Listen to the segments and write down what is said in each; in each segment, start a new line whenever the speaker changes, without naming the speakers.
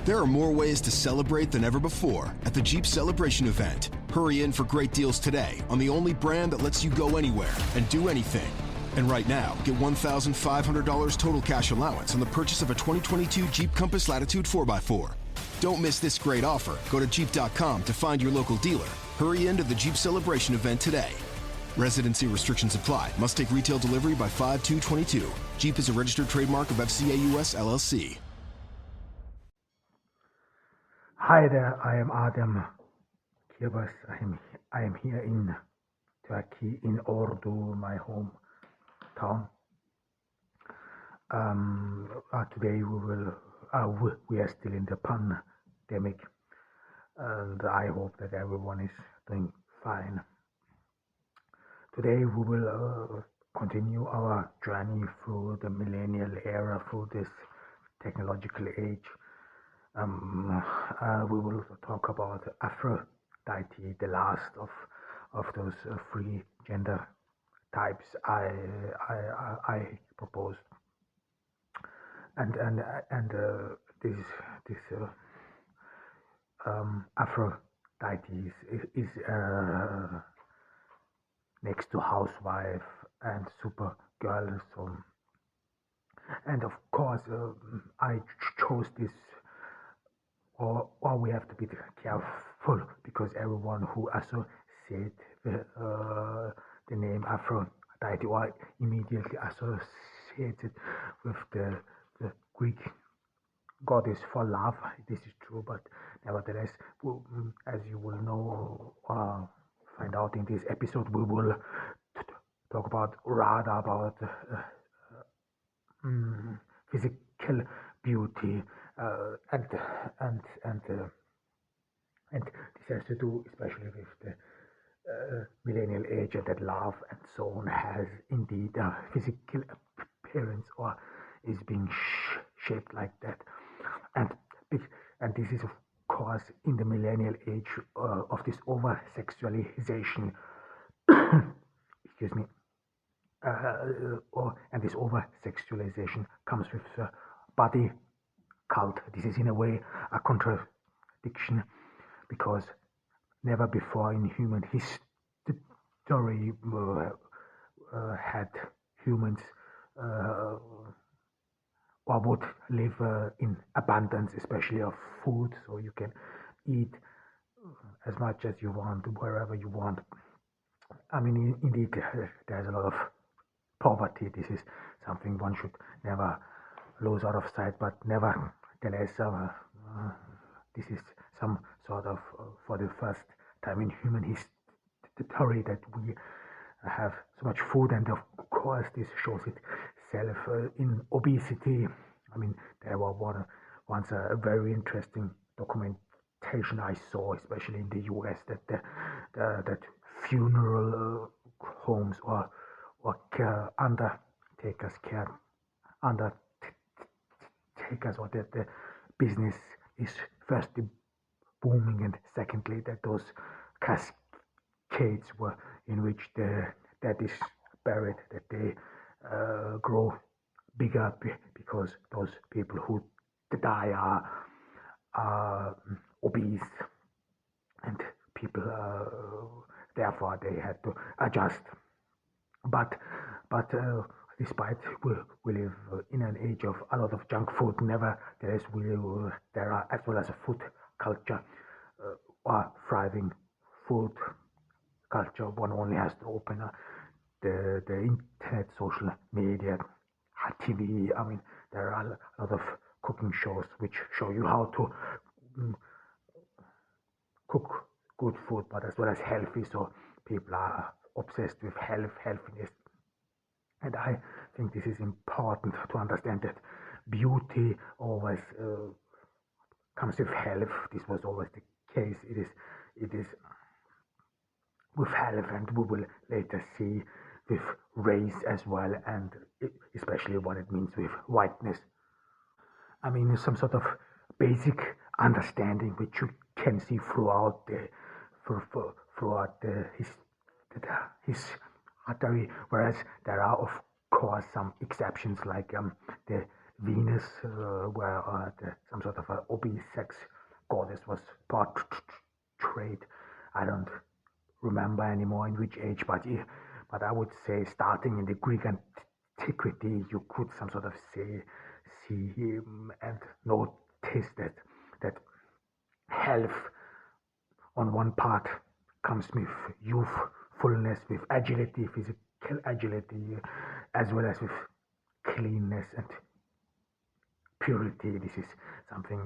There are more ways to celebrate than ever before at the Jeep Celebration event. Hurry in for great deals today on the only brand that lets you go anywhere and do anything. And right now, get $1,500 total cash allowance on the purchase of a 2022 Jeep Compass Latitude 4x4. Don't miss this great offer. Go to Jeep.com to find your local dealer. Hurry into the Jeep Celebration event today. Residency restrictions apply. Must take retail delivery by 5/2/22. Jeep is a registered trademark of FCA US LLC.
Hi there, I am Adam Kirbas. I am here in Turkey, in Ordu, my hometown. Today we are still in the pandemic, and I hope that everyone is doing fine. Today we will continue our journey through the millennial era, through this technological age. We will talk about Aphrodite, the last of those three gender types I proposed, and this Aphrodite is next to housewife and supergirl. So, and of course, I chose this. Or we have to be careful, because everyone who associates the name Aphrodite or immediately associates it with the Greek goddess for love. This is true, but nevertheless, as you will know, find out in this episode, we will talk about physical beauty. And this has to do especially with the millennial age, and that love and so on has indeed a physical appearance, or is being shaped like that, and this is of course in the millennial age of this over-sexualization. Excuse me. And this over-sexualization comes with body cult. This is in a way a contradiction, because never before in human history had humans or would live in abundance, especially of food, so you can eat as much as you want, wherever you want. I mean, indeed, there's a lot of poverty. This is something one should never lose out of sight, but nevertheless, this is some sort of, for the first time in human history, that we have so much food, and of course this shows itself in obesity. I mean, there was once a very interesting documentation I saw, especially in the US, that funeral homes or undertakers, or that the business is firstly booming, and secondly that those cascades were in which the dead is buried, that they grow bigger, because those people who die are obese, and people therefore they had to adjust. But despite we live in an age of a lot of junk food, nevertheless there are, as well as a food culture or thriving food culture. One only has to open the internet, social media, TV. I mean, there are a lot of cooking shows which show you how to cook good food, but as well as healthy. So people are obsessed with healthiness. And I think this is important to understand, that beauty always comes with health. This was always the case. It is with health, and we will later see with race as well, and especially what it means with whiteness. I mean, some sort of basic understanding which you can see throughout the history, whereas there are of course some exceptions, like the Venus, where some sort of a obese sex goddess was portrayed. I don't remember anymore in which age, but I would say starting in the Greek antiquity, you could some sort of see him and notice that health on one part comes with youthfulness, with agility, physical agility, as well as with cleanness and purity. This is something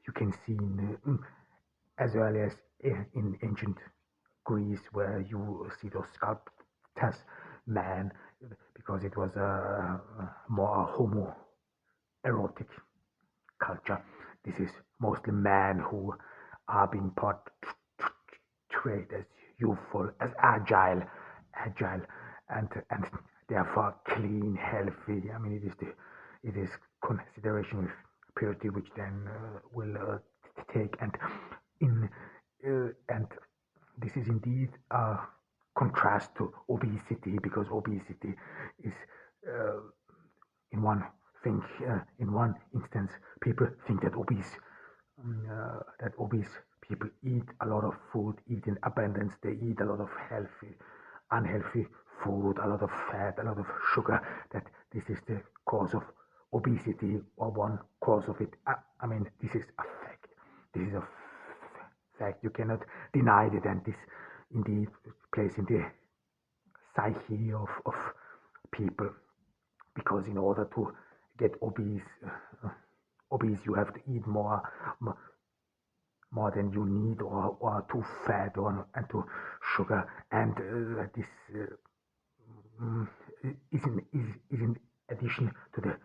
you can see as early as in ancient Greece, where you see those sculptors, man, because it was a more homoerotic culture. This is mostly men who are being portrayed as youthful, as agile, and therefore clean, healthy. I mean, it is consideration with purity, which then will take in and this is indeed a contrast to obesity, because obesity is uh, in one in one instance, people think that obese people eat a lot of food, eat in abundance. They eat a lot of unhealthy food, a lot of fat, a lot of sugar. That this is the cause of obesity, or one cause of it. I mean, this is a fact. This is a fact. You cannot deny it, and this indeed plays in the psyche of people, because in order to get obese you have to eat more than you need, or too fat, and too sugar, and this mm, is in addition to the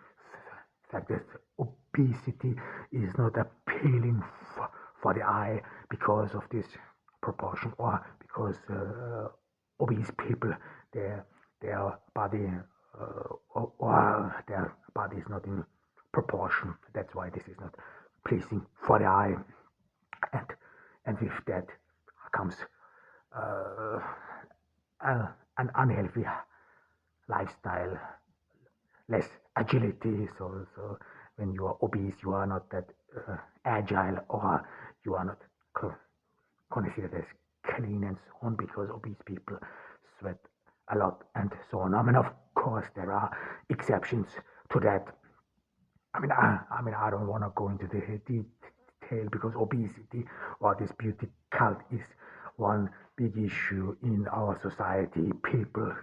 fact that obesity is not appealing for the eye because of this proportion, or because obese people, their body or their body is not in proportion. That's why this is not pleasing for the eye, and with that comes uh, an unhealthy lifestyle, less agility. So when you are obese, you are not that agile, or you are not considered as clean and so on, because obese people sweat a lot and so on. I mean, of course, there are exceptions to that. I don't want to go into the detail, because obesity, or this beauty cult, is one big issue in our society. People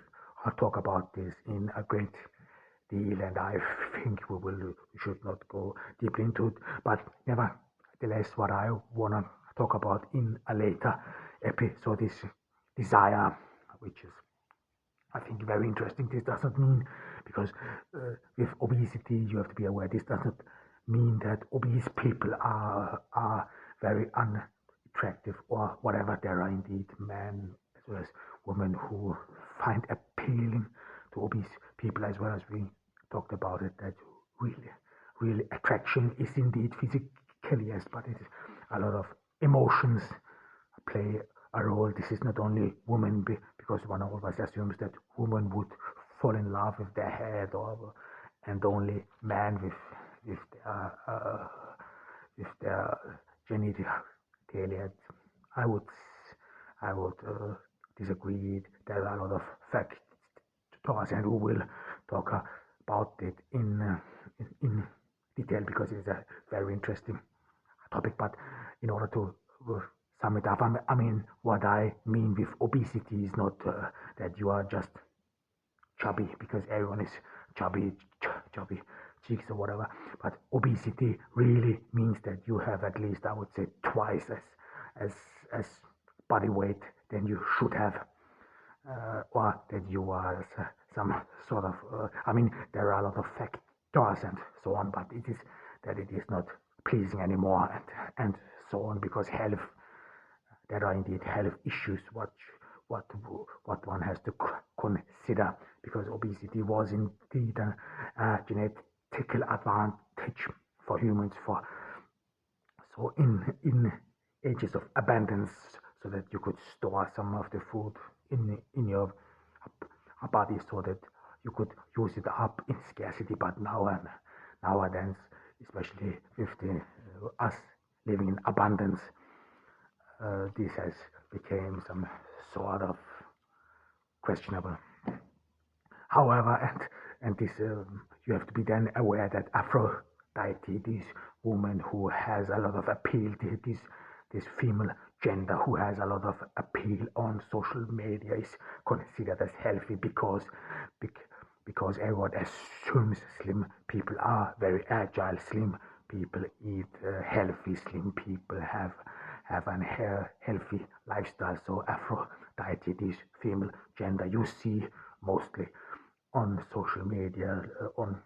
talk about this in a great deal, and I think we should not go deeply into it. But nevertheless, what I want to talk about in a later episode is desire, which is, I think, very interesting. This does not mean, because with obesity, you have to be aware, this does not mean that obese people are very unattractive or whatever. There are indeed men as well as women who find appealing to obese people, as well as we talked about it, that really attraction is indeed physical, yes, but it is a lot of emotions play a role. This is not only women, because one always assumes that women would fall in love with their head, and only men with their with their genitalia. I would I would disagree. There are a lot of factors, and we will talk about it in detail, because it's a very interesting topic. But in order to sum it up, I mean, what I mean with obesity is not that you are just chubby, because everyone is chubby cheeks or whatever. But obesity really means that you have at least, I would say, twice as body weight than you should have, or that you are some sort of. I mean, there are a lot of factors and so on, but it is not pleasing anymore, and so on, because there are indeed health issues what one has to consider, because obesity was indeed a genetical advantage for humans, so in ages of abundance, so that you could store some of the food in your body, so that you could use it up in scarcity, but nowadays, especially with us living in abundance, this has become some sort of questionable. However, and this you have to be then aware that Aphrodite, this woman who has a lot of appeal, this female gender who has a lot of appeal on social media, is considered as healthy because everyone assumes slim people are very agile, slim people eat healthy, slim people have an healthy lifestyle. So Aphrodite, this female gender, you see mostly on social media, on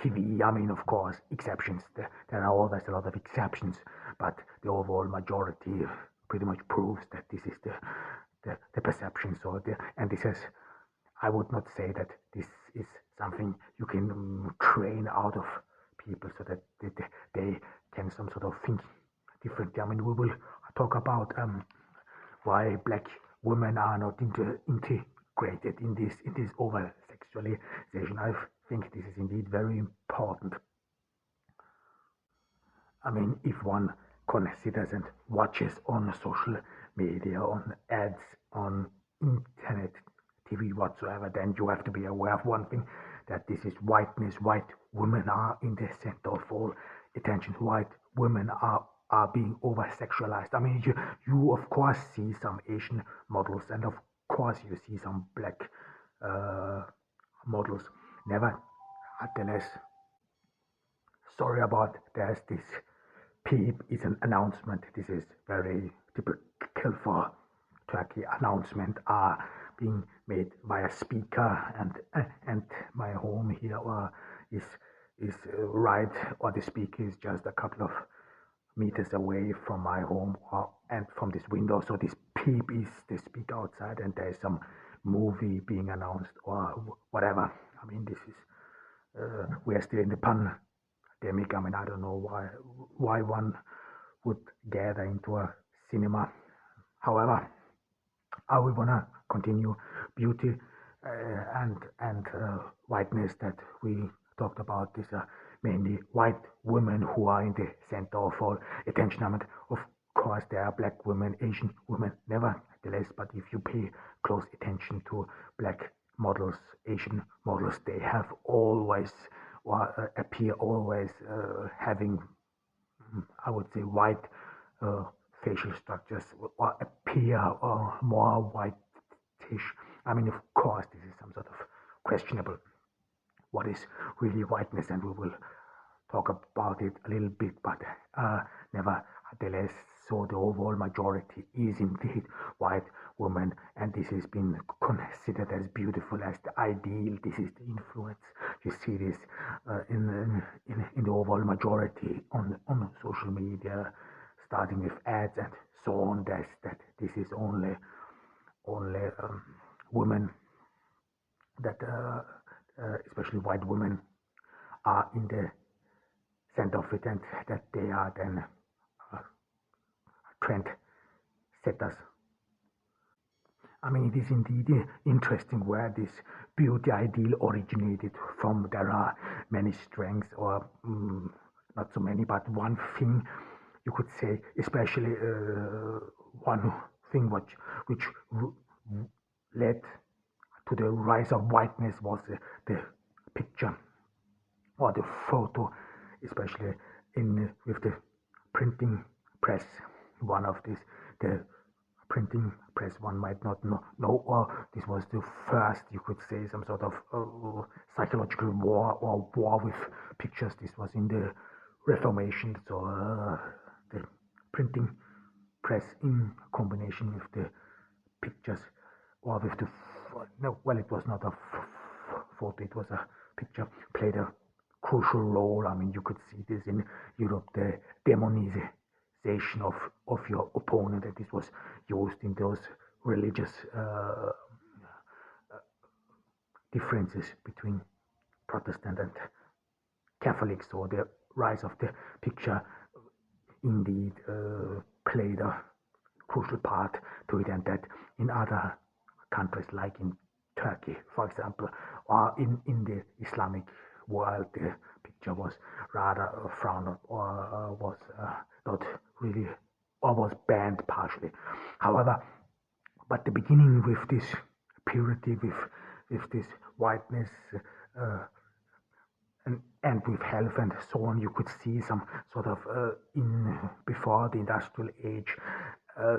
TV. I mean, of course, exceptions. There are always a lot of exceptions, but the overall majority pretty much proves that this is the perception. So, and this is, I would not say that this is something you can train out of people so that they can some sort of think differently. I mean, we will talk about why black women are not integrated in this over sexualization. I think this is indeed very important. I mean, if one considers and watches on social media, on ads, on internet, TV, whatsoever, then you have to be aware of one thing, that this is whiteness. White women are in the center of all attention. White women are being over sexualized. I mean, you of course see some Asian models, and of course you see some black models. Nevertheless, sorry about there's this peep is an announcement. This is very typical for Turkey. Announcement are being made via speaker, and my home here is right, or the speaker is just a couple of meters away from my home and from this window. So this peep is the speaker outside, and there is some movie being announced or whatever. I mean, this is we are still in the pandemic. I mean, I don't know why one would gather into a cinema. However, I will wanna continue beauty and whiteness that we talked about. These are mainly white women who are in the center of all attention. I mean, of course, there are black women, Asian women, nevertheless. But if you pay close attention to black models, Asian models, they have always or appear always having, I would say, white facial structures, or appear more whitish. I mean, of course, this is some sort of questionable what is really whiteness, and we will talk about it a little bit, but nevertheless, so the overall majority is indeed white women, and this has been considered as beautiful, as the ideal. This is the influence. You see this in the overall majority on social media, starting with ads and so on. That this is only women that, especially white women, are in the center of it, and that they are then trend setters. I mean, it is indeed interesting where this beauty ideal originated from. There are many strengths, or not so many, but one thing you could say, especially one thing which led to the rise of whiteness was the picture or the photo, especially with the printing press. One of these, the printing press, one might not know, or this was the first, you could say, some sort of psychological war, or war with pictures. This was in the Reformation. So the printing press, in combination with the pictures, or with the it was not a photo, it was a picture, played a crucial role. I mean, you could see this in Europe, the demonization of your opponent, that this was used in those religious differences between Protestant and Catholic. So the rise of the picture indeed played a crucial part to it, and that in other countries like in Turkey, for example, or in the Islamic world, the picture was rather frowned or was not really, or was banned partially. However, but the beginning with this purity, with this whiteness, uh, and with health and so on, you could see some sort of in before the industrial age, uh,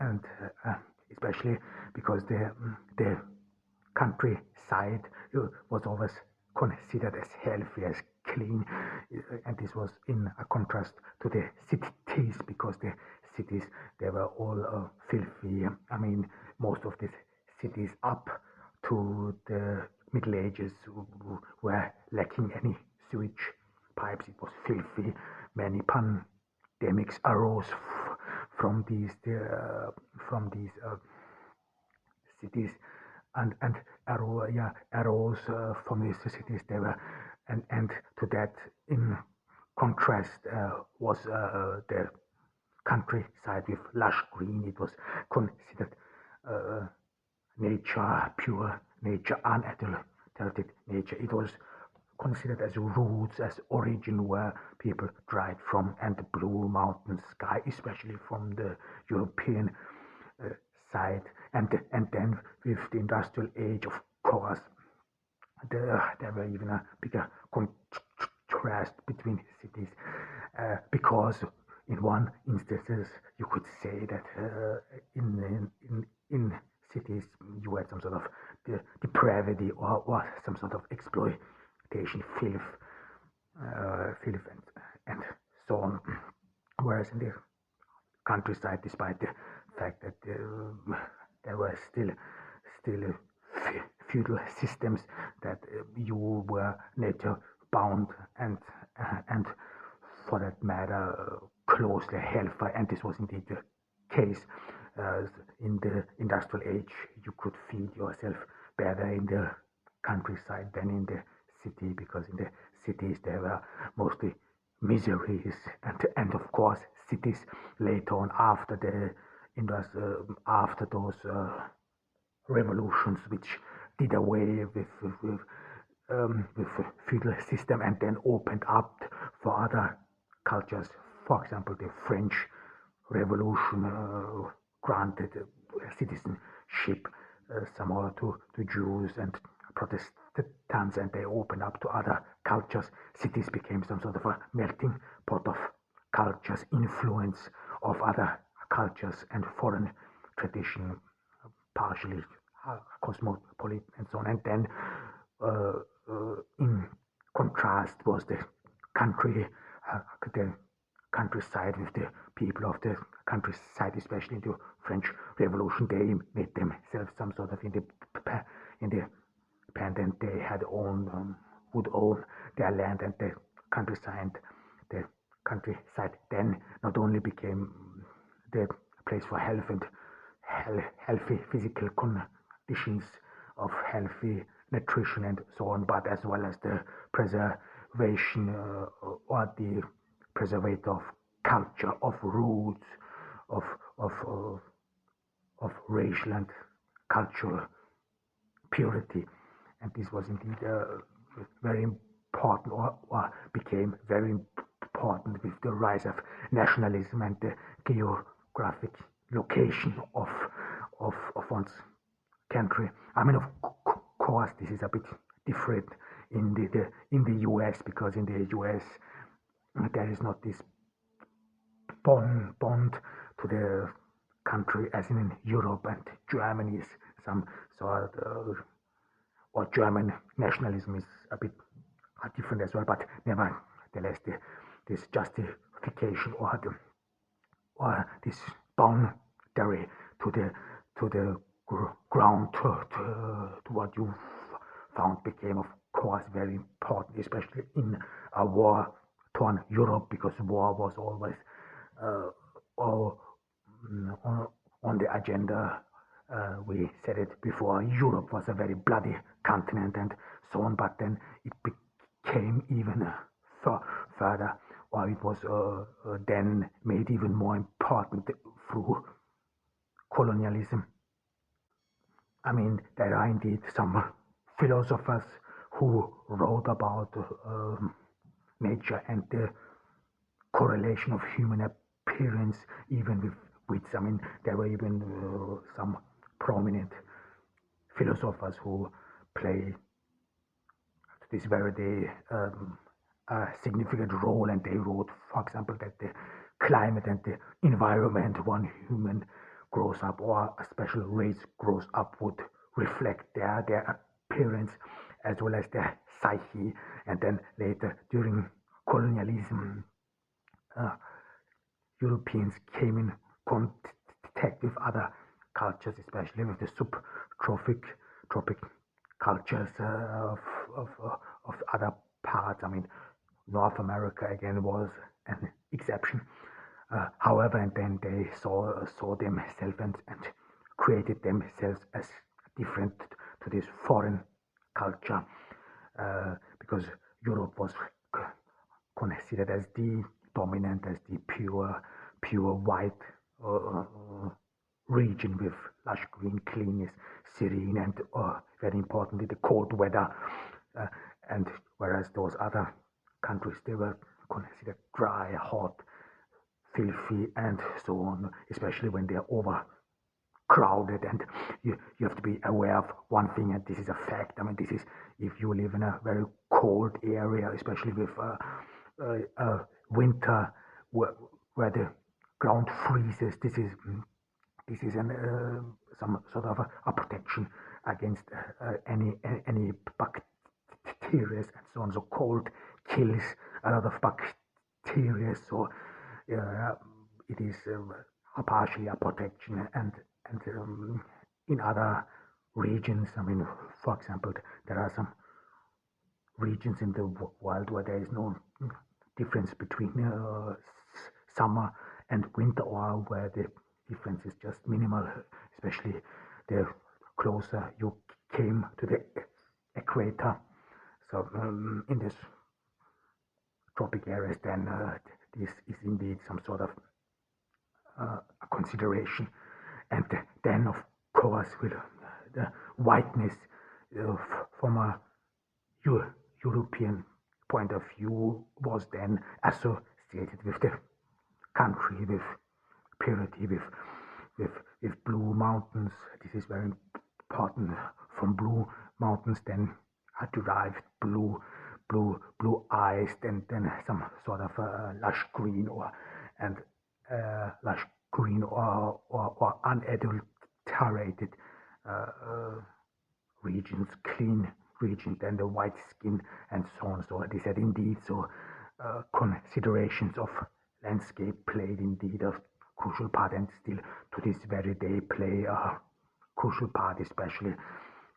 and especially because the countryside was always considered as healthy, as clean, and this was in a contrast to the cities, because the cities, they were all filthy. I mean, most of these cities up to the Middle Ages were lacking any sewage pipes. It was filthy. Many pandemics arose from these cities, and arose from these cities. They were, and to that, in contrast, was the countryside with lush green. It was considered uh, nature, pure nature, unadulterated nature. It was considered as roots, as origin, where people derived from, and the blue mountain sky, especially from the European uh, side. And then with the industrial age, of course, there were even a bigger contrast between cities, because in one instances you could say that in cities you had some sort of depravity, or some sort of exploitation, filth and so on. Whereas in the countryside, despite the fact that there were still feudal systems, that you were nature bound, and for that matter closely held by, and this was indeed the case. In the industrial age, you could feed yourself better in the countryside than in the city, because in the cities there were mostly miseries, and of course cities later on, after after those revolutions which did away with feudal system, and then opened up for other cultures. For example, the French Revolution granted citizenship somehow to Jews and Protestants, and they opened up to other cultures. Cities became some sort of a melting pot of cultures, influence of other cultures and foreign tradition, partially cosmopolitan and so on. And then in contrast was country, the countryside, with the people of the countryside, especially in the French Revolution. They made themselves some sort of independent. They had would own their land, and the countryside then not only became the place for health and healthy physical conditions, of healthy nutrition and so on, but as well as the preservation or the preservator of culture, of roots, of of of, of racial and cultural purity. And this was indeed very important, or became very important with the rise of nationalism and the geographic location of one's country. I mean, of course, this is a bit different in the US, because in the US there is not this bond to the country as in Europe, and Germany is some sort of, or German nationalism is a bit different as well, but nevertheless, this justification, or this boundary to the ground, to what you found, became of course very important, especially in a war-torn Europe, because war was always on the agenda. We said it before, Europe was a very bloody continent and so on, but then it became even further, or it was then made even more important through colonialism. I mean, there are indeed some philosophers who wrote about nature and the correlation of human appearance, even with wits. I mean, there were even some prominent philosophers who play to this very day a significant role, and they wrote, for example, that the climate and the environment one human grows up or a special race grows up would reflect their appearance as well as their psyche. And then later during colonialism, uh, Europeans came in contact with other cultures, especially with the tropic cultures of other parts. I mean, North America again was an exception. However, and then they saw themselves and created themselves as different to this foreign culture, because Europe was considered as the dominant, as the pure white region with lush green, cleanness, serene, and very importantly, the cold weather. Uh, and whereas those other countries, they were considered dry, hot, filthy, and so on, especially when they're overcrowded. And you have to be aware of one thing, and this is a fact. I mean, this is if you live in a very cold area, especially with winter where the ground freezes. This is some sort of a protection against any bacteria and so on. So cold kills a lot of bacteria. So it is partially a protection, and in other regions, I mean, for example, there are some regions in the world where there is no difference between summer and winter, or where the difference is just minimal, especially the closer you came to the equator. So in this tropic areas, then this is indeed some sort of a consideration. And then, of course, with the whiteness from a European point of view was then associated with the country, with purity, with blue mountains. This is very important. From blue mountains, then are derived blue eyes, then some sort of lush green and lush green or unadulterated regions, clean region, then the white skin, and so on. So they said indeed, so considerations of landscape played indeed a crucial part, and still to this very day play a crucial part, especially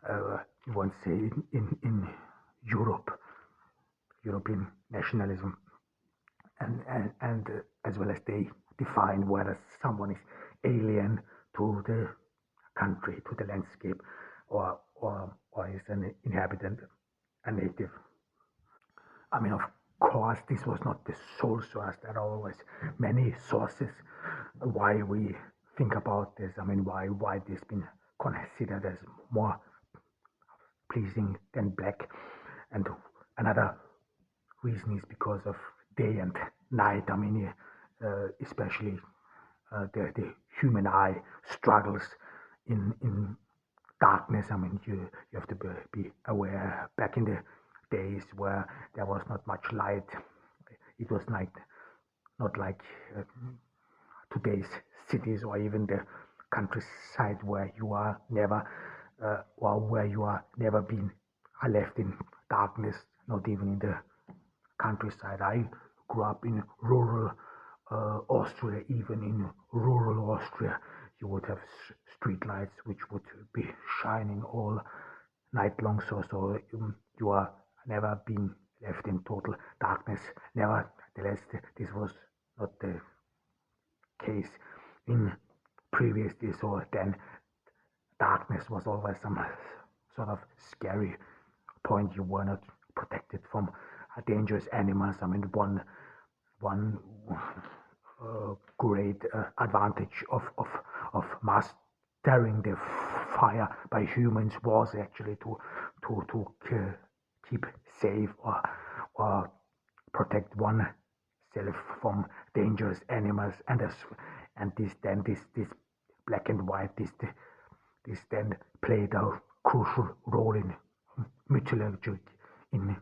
you want to say in Europe, European nationalism, and as well as they define whether someone is alien to the country, to the landscape, or is an inhabitant, a native. I mean, of course, this was not the sole source. There are always many sources why we think about this. I mean, why white has been considered as more pleasing than black. And another reason is because of day and night. I mean, especially the human eye struggles in darkness. I mean, you have to be aware back in the days where there was not much light. It was not like today's cities or even the countryside where you are never or where you are never been left in darkness, not even in the countryside. I grew up in rural Austria. Even in rural Austria, you would have street lights which would be shining all night long. So you are never been left in total darkness. Nevertheless, this was not the case in previous days. So then darkness was always some sort of scary point. You were not protected from dangerous animals. I mean, one great advantage of mastering the empire by humans was actually to keep safe or protect oneself from dangerous animals, and this black and white this then played a crucial role in mythology in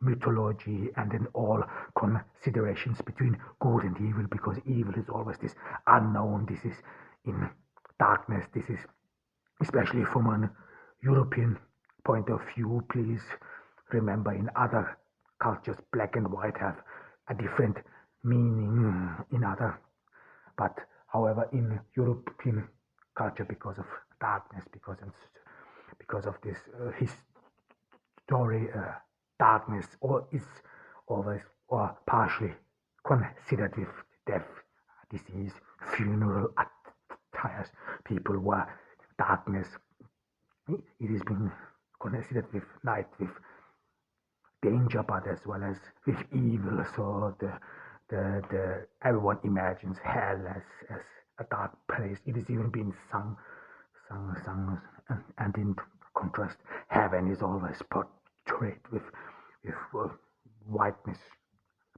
mythology and in all considerations between good and evil, because evil is always this unknown, this is in darkness, this is especially from an European point of view. Please remember, in other cultures black and white have a different meaning in other, but however in European culture, because of darkness, because of this story, darkness or is always or partially considered with death, disease, funeral attires. People were darkness. It is been considered with night, with danger, but as well as with evil. So the everyone imagines hell as a dark place. It is even been sung, and in contrast, heaven is always portrayed with whiteness,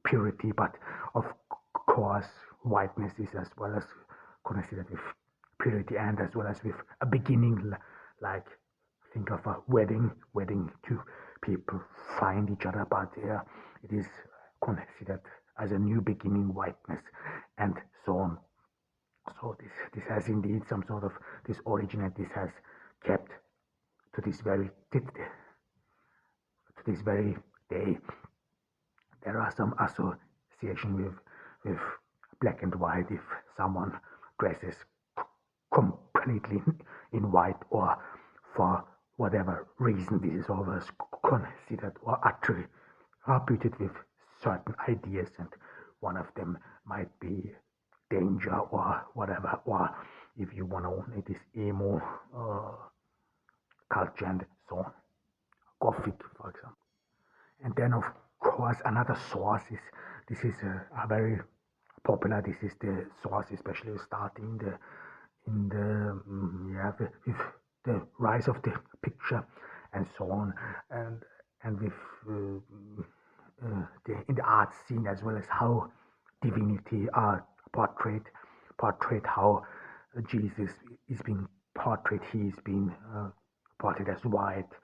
purity. But of course, whiteness is as well as considered with purity, and as well as with a beginning, like think of a wedding. Two people find each other, but it is considered as a new beginning, whiteness, and so on. So this has indeed some sort of this origin, and this has kept to this very day. There are some association with black and white. If someone dresses completely in white, or for whatever reason, this is always considered or attributed with certain ideas, and one of them might be danger or whatever, or if you want to own it is emo culture and so on, Gothic, for example. And then of course another source is, this is a very popular, this is the source especially starting in the with the rise of the picture and so on, and with in the art scene, as well as how divinity are portrayed, how Jesus is being portrayed. He is being portrayed as white,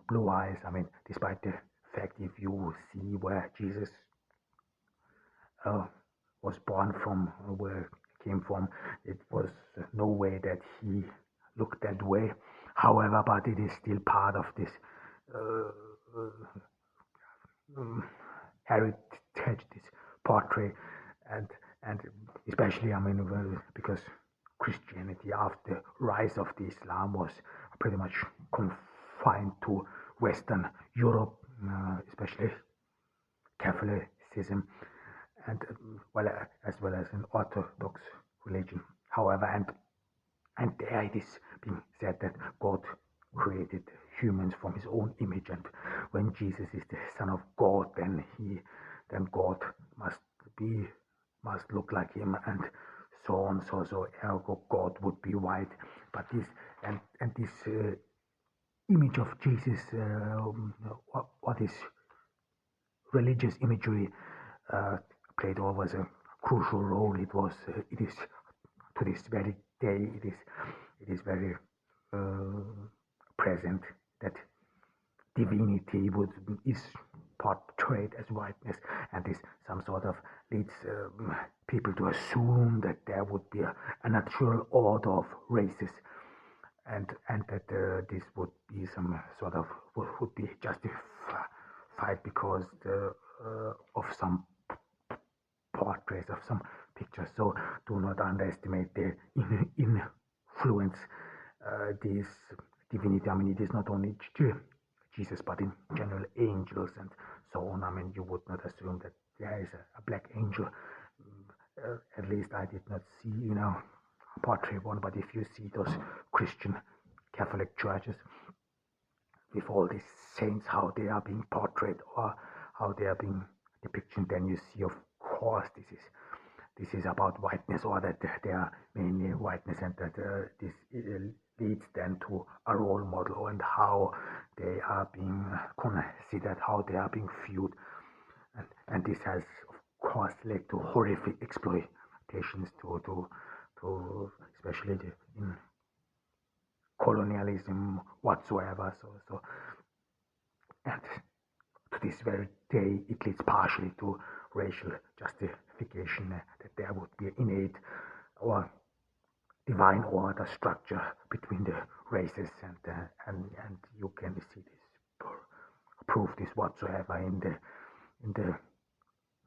blue eyes. I mean, despite the fact, if you see where Jesus was born from, where he came from, it was no way that he looked that way. However, but it is still part of this heritage, this portrait, and especially, I mean, because Christianity after the rise of the Islam was pretty much confined to Western Europe, especially Catholicism, and as well as an Orthodox religion. However, and there it is being said that God created humans from his own image, and when Jesus is the Son of God, then God must look like him, and so on. So ergo God would be white. But this and this image of Jesus, what is religious imagery, played always a crucial role. It is to this very day. It is very present that divinity is portrayed as whiteness, and this some sort of leads people to assume that there would be a natural order of races, and that this would be some sort of would be justified because of some portraits, of some pictures. So do not underestimate the influence this divinity. I mean, it is not only Jesus, but in general angels and so on. I mean, you would not assume that there is a black angel. At least I did not see, a portrait one. But if you see those Christian Catholic churches with all these saints, how they are being portrayed or how they are being depicted, then you see, of course, this is this is about whiteness, or that they are mainly whiteness, and that this leads then to a role model and how they are being considered, how they are being viewed. And this has, of course, led to horrific exploitations to especially in colonialism whatsoever. So and to this very day, it leads partially to racial justification, that there would be innate or divine order structure between the races, and you can see this prove this whatsoever in the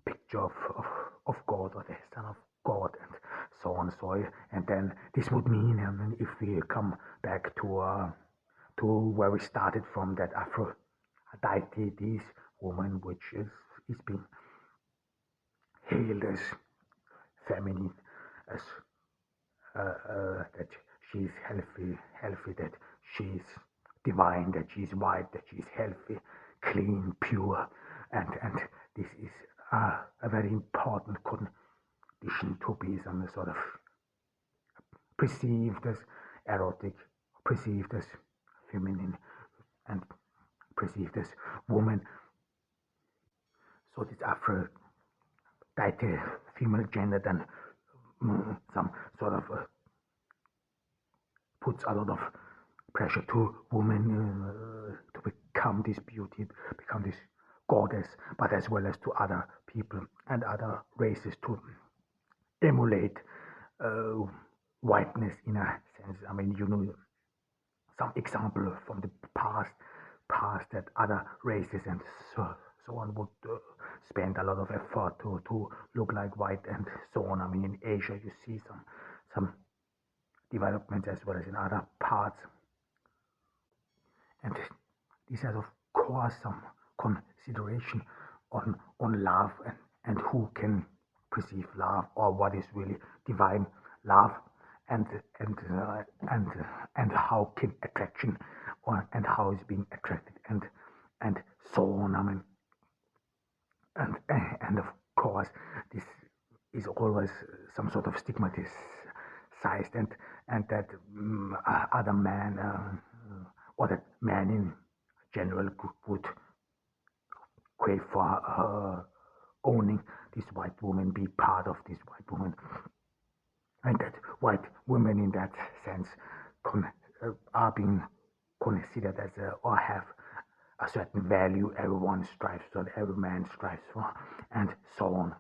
picture of God, or the Son of God, and so on. So, and then this would mean, if we come back to where we started from, that Aphrodite, this woman which is being hailed as feminine, as that she's healthy, that she's divine, that she's white, that she's healthy, clean, pure, and this is a very important condition to be some sort of perceived as erotic, perceived as feminine, and perceived as woman. So this Aphrodite, female gender, then some sort of puts a lot of pressure to women to become this beauty, become this goddess, but as well as to other people and other races to emulate whiteness in a sense. I mean, some example from the past that other races and so on would spend a lot of effort to look like white and so on. I mean, in Asia you see some developments as well as in other parts, and this has of course some consideration on love, and who can perceive love, or what is really divine love, and how can attraction, and how is being attracted, and so on. I mean, and of course this is always some sort of stigmatized, and that other man, or that man in general would crave for owning this white woman, be part of this white woman, and that white women in that sense are being considered as or have a certain value everyone strives for, every man strives for, and so on.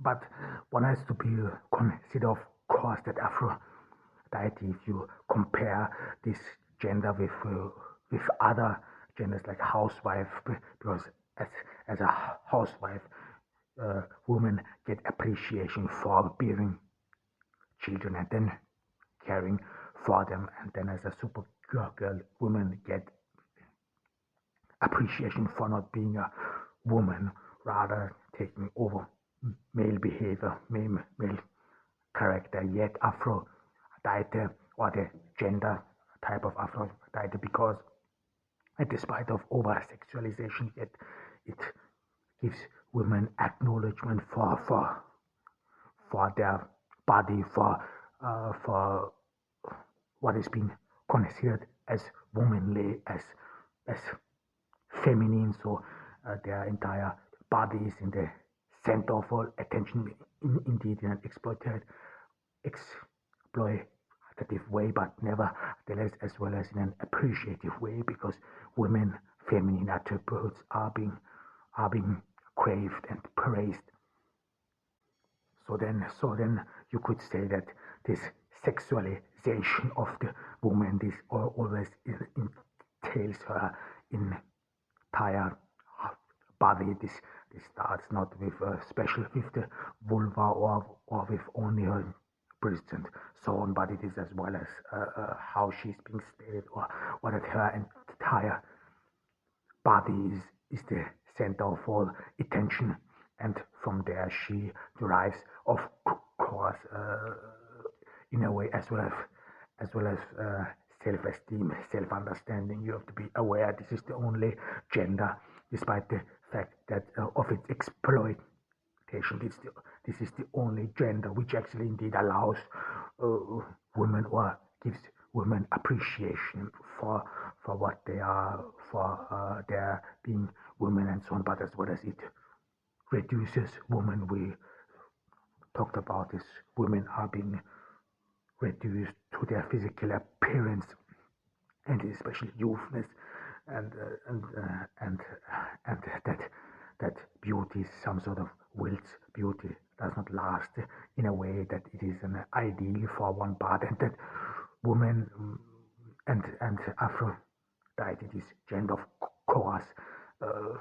But one has to be consider, of course, that Aphrodite, if you compare this gender with other genders like housewife, because as a housewife, women get appreciation for bearing children and then caring for them, and then as a supergirl, women get appreciation for not being a woman, rather taking over male behavior, male character. Yet Aphrodite, or the gender type of Aphrodite, because despite of over sexualization, yet it gives women acknowledgement for their body, for what is being considered as womanly, as feminine. So their entire body is in the center of all attention, indeed in an exploitative way, but nevertheless as well as in an appreciative way, because women feminine attributes are being craved and praised. So then you could say that this sexualization of the woman, this always entails her entire body. This starts not with special with the vulva, or with only her breasts and so on, but it is as well as how she's being stated, or that her entire body is the center of all attention, and from there she derives, of course, in a way as well as self-esteem, self-understanding. You have to be aware this is the only gender, despite the fact that of its exploitative This is the only gender which actually indeed allows women or gives women appreciation for what they are, for their being women and so on. But as well as it reduces women, we talked about this. Women are being reduced to their physical appearance and especially youthness, and and that beauty is some sort of wilts. Beauty does not last in a way that it is an ideal for one part, and that women and Aphrodite, this gender of course, uh,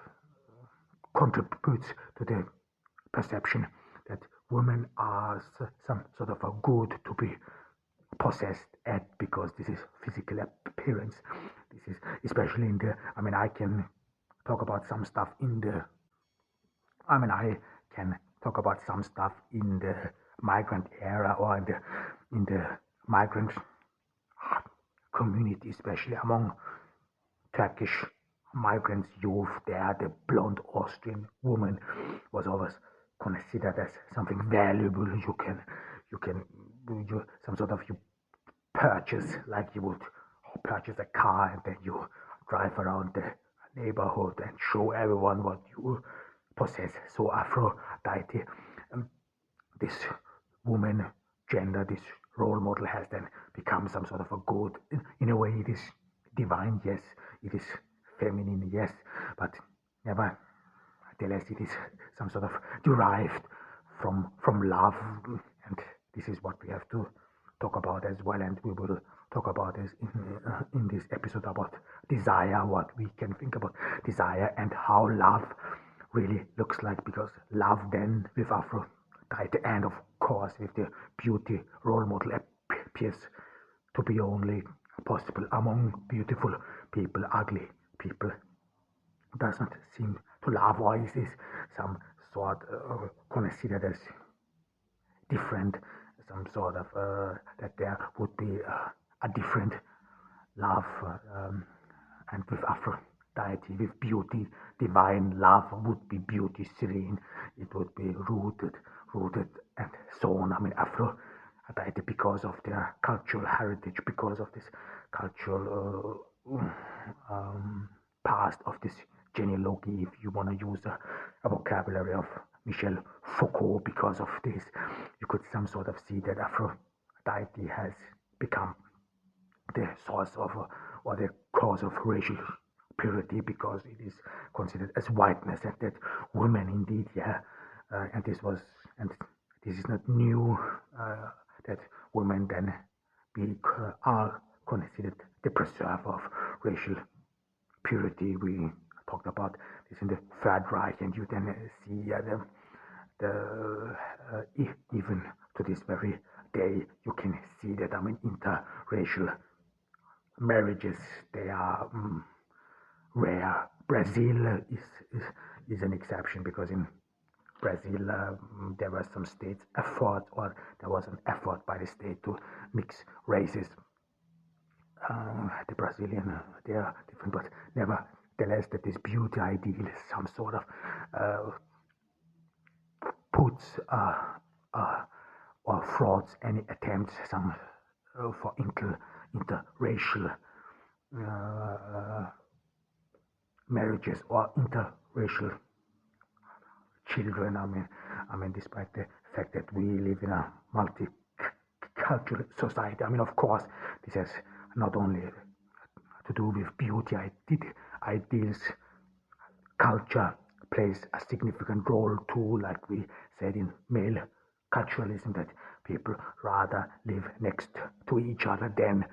contributes to the perception that women are some sort of a good to be possessed at, because this is physical appearance. This is especially in the, I can talk about some stuff in the, I can talk about some stuff in the migrant era, or in the migrant community, especially among Turkish migrants youth. There, the blonde Austrian woman was always considered as something valuable. You some sort of, you purchase, like you would purchase a car and then you drive around the neighborhood and show everyone what you possess. So Aphrodite, this woman gender, this role model, has then become some sort of a god. In a way, it is divine, yes. It is feminine, yes. But nevertheless, it is some sort of derived from love, and this is what we have to talk about as well. And we will talk about this in this episode about desire, what we can think about desire and how love really looks like, because love then with Aphrodite and of course with the beauty role model appears to be only possible among beautiful people. Ugly people doesn't seem to love, or is this some sort considered as different, some sort of that there would be a different love, and with Aphrodite, with beauty, divine love would be beauty serene. It would be rooted and so on. Aphrodite, because of their cultural heritage, because of this cultural past of this genealogy, if you want to use a vocabulary of Michel Foucault, because of this, you could some sort of see that Aphrodite has become the source of or the cause of racial purity, because it is considered as whiteness, and that women indeed, and this is not new, that women then are considered the preserver of racial purity. We talked about this in the Third Reich, and you then see even to this very day, you can see that interracial marriages, they are rare. Brazil is an exception, because in Brazil there were some states there was an effort by the state to mix races. The Brazilian, they are different, but nevertheless, that this beauty ideal is some sort of puts or frauds any attempts for interracial marriages or interracial children. Despite the fact that we live in a multicultural society, of course, this has not only to do with beauty ideals. Culture plays a significant role too, like we said in male culturalism, that people rather live next to each other than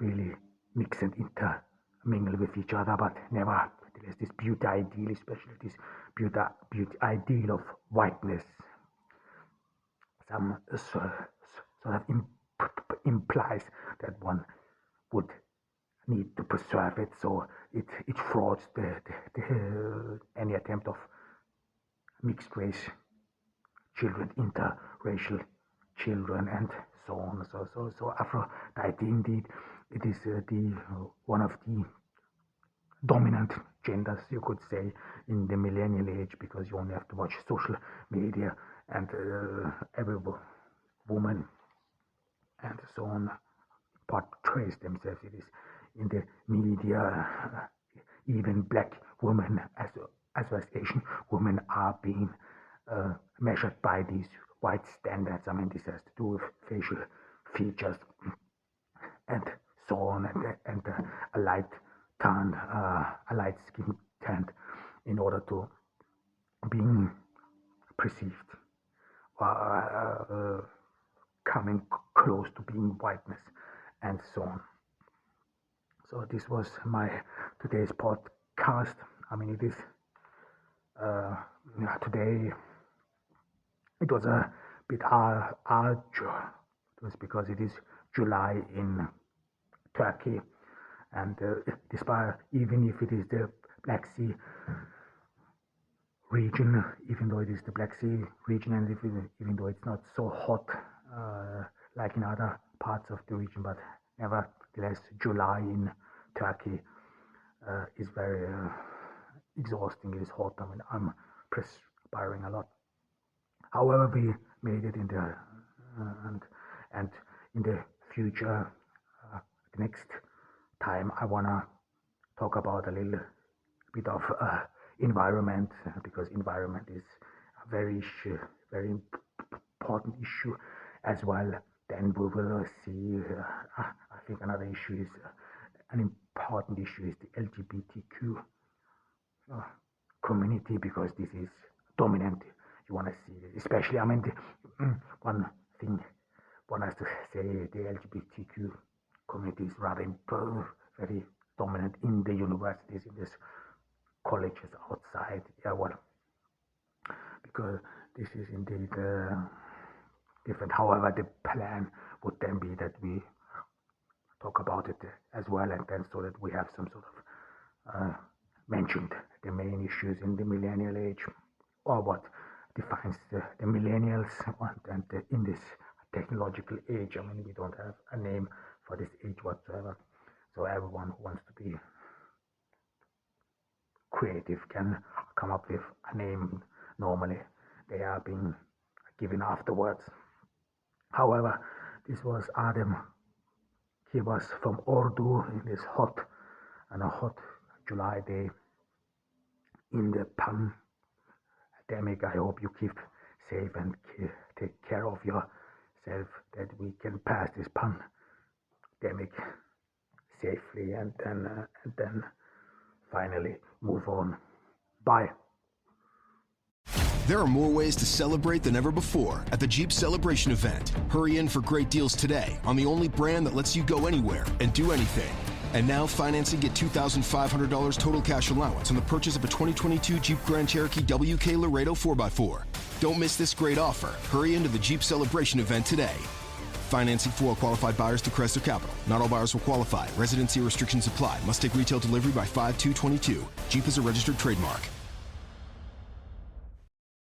really mix and intermingle with each other. But nevertheless, this beauty ideal, especially this beauty ideal of whiteness, some sort of implies that one would need to preserve it, so it frauds any attempt of mixed race children, interracial children, and so on. So Aphrodite, indeed, it is the one of the dominant genders, you could say, in the millennial age, because you only have to watch social media, and every woman and so on portrays themselves. It is in the media, even black women as well as Asian women are being measured by these white standards. I mean, this has to do with facial features and so on, and a light skin tint in order to being perceived coming close to being whiteness and so on. So this was my today's podcast. I mean, it is today it was a bit arduous because it is July in Turkey, and despite, even if it is the Black Sea region, even though it is the Black Sea region, and even though it's not so hot like in other parts of the region, but nevertheless, July in Turkey is very exhausting. It is hot. I mean, I'm perspiring a lot. However, we made it in the and in the future, the next time I wanna talk about a little bit of environment, because environment is a very important issue as well. Then we will see. I think another issue is an important issue is the LGBTQ community, because this is dominant. You want to see, especially, I mean, one thing one has to say, the LGBTQ community is rather very dominant in the universities, in these colleges outside. Yeah, well, because this is indeed different. However, the plan would then be that we talk about it as well, and then so that we have some sort of mentioned the main issues in the millennial age, or what defines the millennials, and in this technological age. I mean, we don't have a name for this age whatsoever. So everyone who wants to be creative can come up with a name. Normally, they are being given afterwards. However, this was Adam. He was from Urdu in this hot July day in the pandemic. I hope you keep safe and take care of yourself, that we can pass this pandemic safely, and then finally move on. Bye.
There are more ways to celebrate than ever before at the Jeep Celebration event. Hurry in for great deals today on the only brand that lets you go anywhere and do anything. And now financing get $2,500 total cash allowance on the purchase of a 2022 Jeep Grand Cherokee WK Laredo 4x4. Don't miss this great offer. Hurry into the Jeep Celebration event today. Financing for all qualified buyers through Chrysler Capital. Not all buyers will qualify. Residency restrictions apply. Must take retail delivery by 5/2/22. Jeep is a registered trademark.